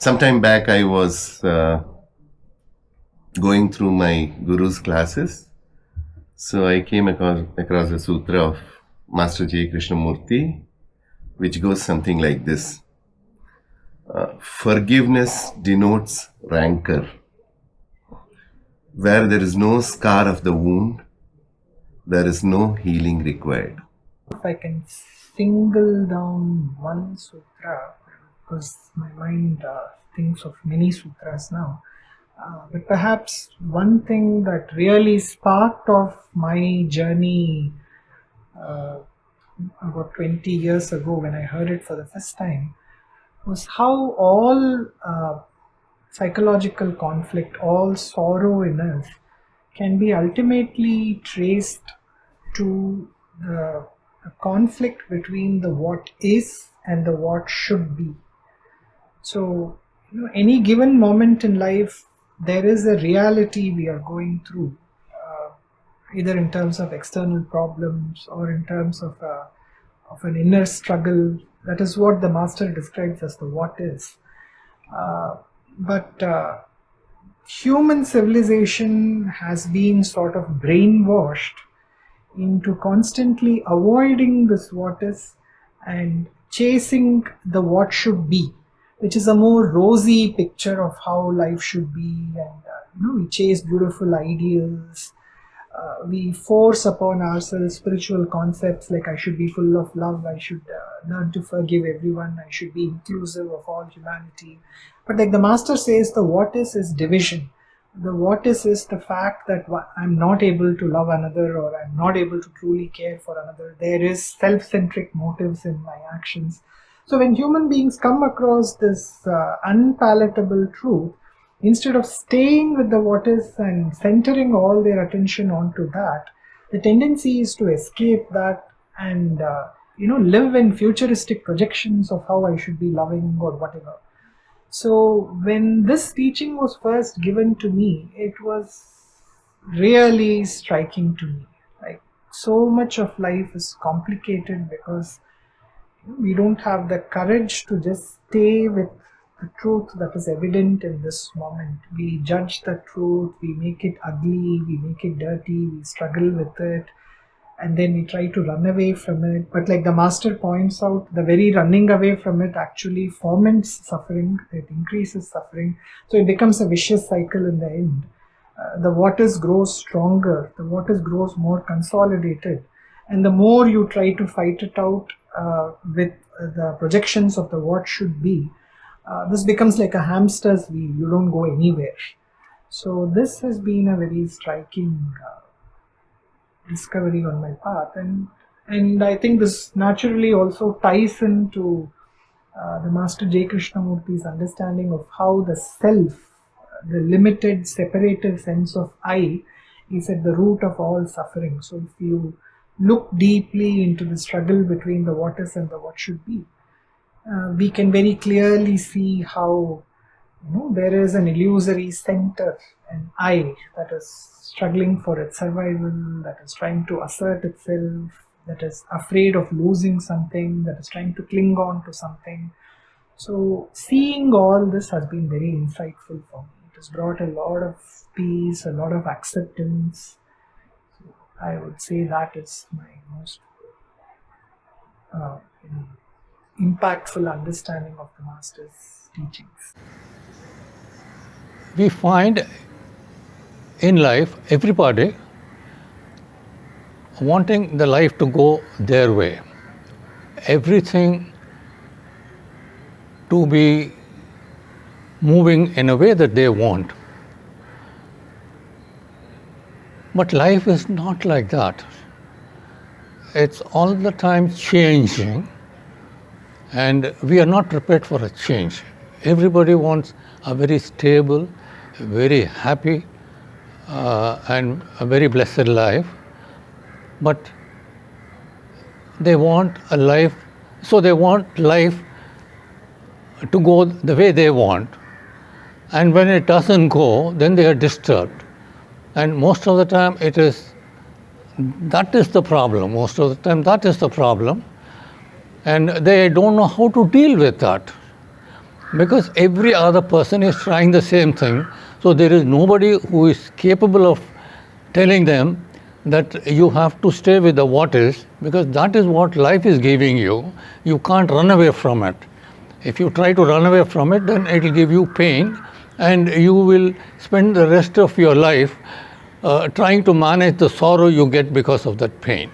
Sometime back I was going through my Guru's classes. So I came across the Sutra of Master J. Krishnamurti, which goes something like this. Forgiveness denotes rancor. Where there is no scar of the wound, there is no healing required. If I can single down one sutra, because my mind thinks of many sutras now, but perhaps one thing that really sparked off my journey about 20 years ago when I heard it for the first time was how all psychological conflict, all sorrow in us can be ultimately traced to the conflict between the what is and the what should be. So, any given moment in life, there is a reality we are going through, either in terms of external problems or in terms of an inner struggle. That is what the master describes as the what is. But human civilization has been sort of brainwashed into constantly avoiding this what is and chasing the what should be, which is a more rosy picture of how life should be. And we chase beautiful ideals. We force upon ourselves spiritual concepts like I should be full of love, I should learn to forgive everyone, I should be inclusive of all humanity. But like the master says, the what is division. The what is the fact that I'm not able to love another, or I'm not able to truly care for another. There is self-centric motives in my actions. So when human beings come across this unpalatable truth, instead of staying with the what is and centering all their attention onto that, the tendency is to escape that and live in futuristic projections of how I should be loving or whatever. So when this teaching was first given to me, it was really striking to me. Like, so much of life is complicated because we don't have the courage to just stay with the truth that is evident in this moment. We judge the truth, we make it ugly, we make it dirty, we struggle with it, and then we try to run away from it. But like the master points out, the very running away from it actually foments suffering, it increases suffering. So it becomes a vicious cycle in the end. The what is grows stronger, the what is grows more consolidated, and the more you try to fight it out with the projections of the what should be, this becomes like a hamster's wheel. You don't go anywhere. So this has been a very striking discovery on my path, and I think this naturally also ties into the Master J. Krishnamurti's understanding of how the self, the limited separative sense of I, is at the root of all suffering. So if you look deeply into the struggle between the what is and the what should be, we can very clearly see how there is an illusory center, an I, that is struggling for its survival, that is trying to assert itself, that is afraid of losing something, that is trying to cling on to something. So seeing all this has been very insightful for me. It has brought a lot of peace, a lot of acceptance. So I would say that is my most impactful understanding of the Master's teachings. We find in life everybody wanting the life to go their way, everything to be moving in a way that they want. But life is not like that. It's all the time changing, and we are not prepared for a change. Everybody wants a very stable, very happy, and a very blessed life, but they want a life, so they want life to go the way they want, and when it doesn't go, then they are disturbed. And most of the time that is the problem, and they don't know how to deal with that. Because every other person is trying the same thing, so there is nobody who is capable of telling them that you have to stay with the what is, because that is what life is giving you. You can't run away from it. If you try to run away from it, then it will give you pain, and you will spend the rest of your life trying to manage the sorrow you get because of that pain.